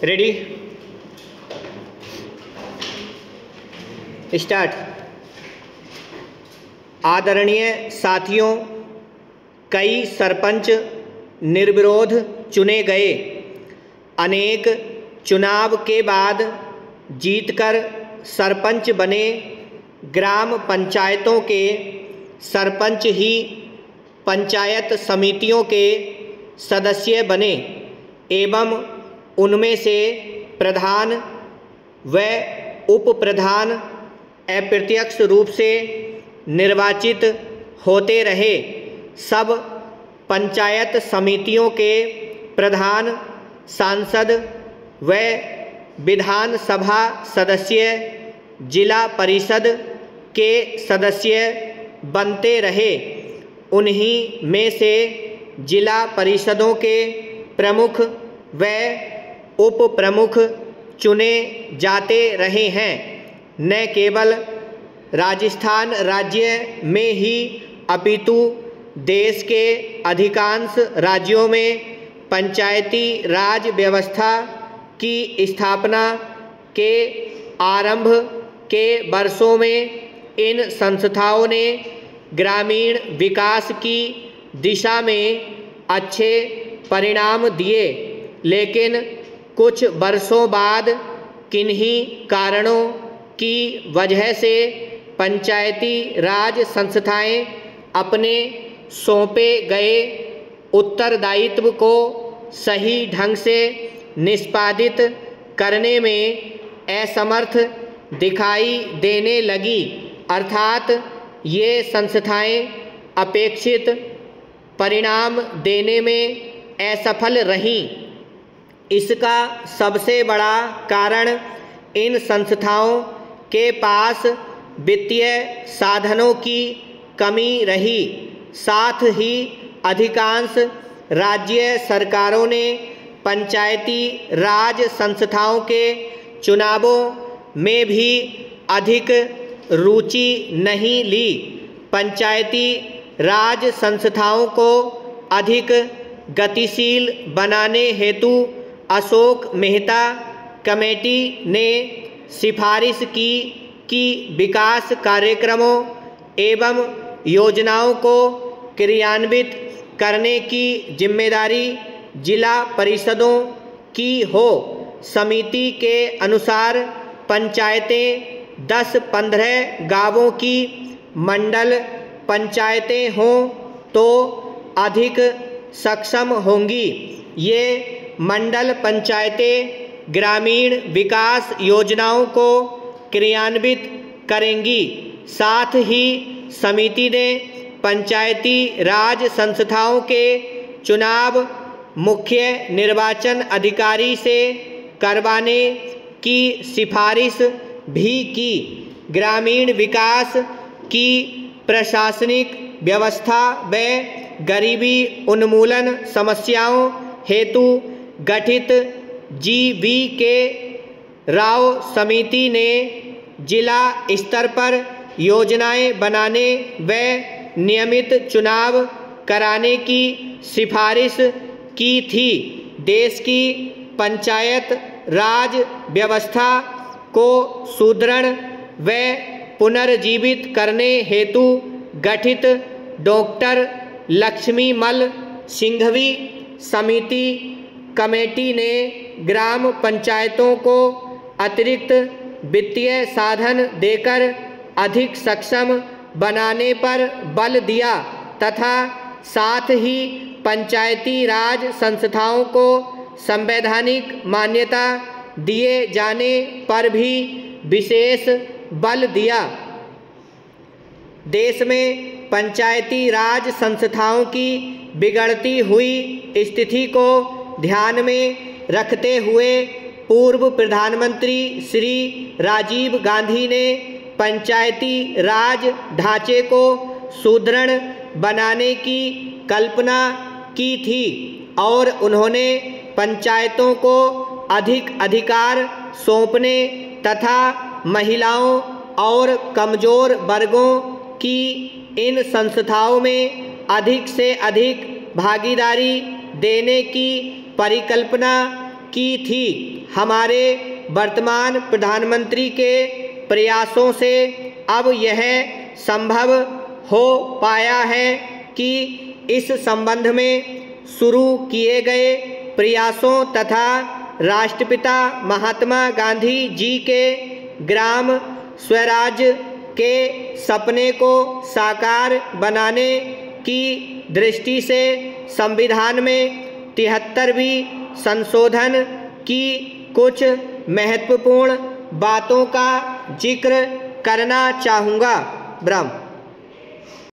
Ready start. आदरणीय साथियों, कई सरपंच निर्विरोध चुने गए। अनेक चुनाव के बाद जीतकर सरपंच बने ग्राम पंचायतों के सरपंच ही पंचायत समितियों के सदस्य बने एवं उनमें से प्रधान व उप प्रधान अप्रत्यक्ष रूप से निर्वाचित होते रहे। सब पंचायत समितियों के प्रधान सांसद व विधानसभा सदस्य जिला परिषद के सदस्य बनते रहे। उन्हीं में से जिला परिषदों के प्रमुख व उप प्रमुख चुने जाते रहे हैं। न केवल राजस्थान राज्य में ही अपितु देश के अधिकांश राज्यों में पंचायती राज व्यवस्था की स्थापना के आरंभ के वर्षों में इन संस्थाओं ने ग्रामीण विकास की दिशा में अच्छे परिणाम दिए, लेकिन कुछ वर्षों बाद किन्हीं कारणों की वजह से पंचायती राज संस्थाएं अपने सौंपे गए उत्तरदायित्व को सही ढंग से निष्पादित करने में असमर्थ दिखाई देने लगी, अर्थात ये संस्थाएं अपेक्षित परिणाम देने में असफल रहीं। इसका सबसे बड़ा कारण इन संस्थाओं के पास वित्तीय साधनों की कमी रही। साथ ही अधिकांश राज्य सरकारों ने पंचायती राज संस्थाओं के चुनावों में भी अधिक रुचि नहीं ली। पंचायती राज संस्थाओं को अधिक गतिशील बनाने हेतु अशोक मेहता कमेटी ने सिफारिश की कि विकास कार्यक्रमों एवं योजनाओं को क्रियान्वित करने की जिम्मेदारी जिला परिषदों की हो। समिति के अनुसार पंचायतें 10-15 गांवों की मंडल पंचायतें हों तो अधिक सक्षम होंगी। ये मंडल पंचायतें ग्रामीण विकास योजनाओं को क्रियान्वित करेंगी। साथ ही समिति ने पंचायती राज संस्थाओं के चुनाव मुख्य निर्वाचन अधिकारी से करवाने की सिफारिश भी की। ग्रामीण विकास की प्रशासनिक व्यवस्था व गरीबी उन्मूलन समस्याओं हेतु गठित GVK राव समिति ने जिला स्तर पर योजनाएं बनाने व नियमित चुनाव कराने की सिफारिश की थी। देश की पंचायत राज व्यवस्था को सुदृढ़ व पुनर्जीवित करने हेतु गठित डॉक्टर लक्ष्मीमल सिंघवी समिति कमेटी ने ग्राम पंचायतों को अतिरिक्त वित्तीय साधन देकर अधिक सक्षम बनाने पर बल दिया तथा साथ ही पंचायती राज संस्थाओं को संवैधानिक मान्यता दिए जाने पर भी विशेष बल दिया। देश में पंचायती राज संस्थाओं की बिगड़ती हुई स्थिति को ध्यान में रखते हुए पूर्व प्रधानमंत्री श्री राजीव गांधी ने पंचायती राज ढांचे को सुदृढ़ बनाने की कल्पना की थी और उन्होंने पंचायतों को अधिक अधिकार सौंपने तथा महिलाओं और कमजोर वर्गों की इन संस्थाओं में अधिक से अधिक भागीदारी देने की परिकल्पना की थी। हमारे वर्तमान प्रधानमंत्री के प्रयासों से अब यह संभव हो पाया है कि इस संबंध में शुरू किए गए प्रयासों तथा राष्ट्रपिता महात्मा गांधी जी के ग्राम स्वराज्य के सपने को साकार बनाने की दृष्टि से संविधान में 73वीं संशोधन की कुछ महत्वपूर्ण बातों का जिक्र करना चाहूँगा। ब्रह्म।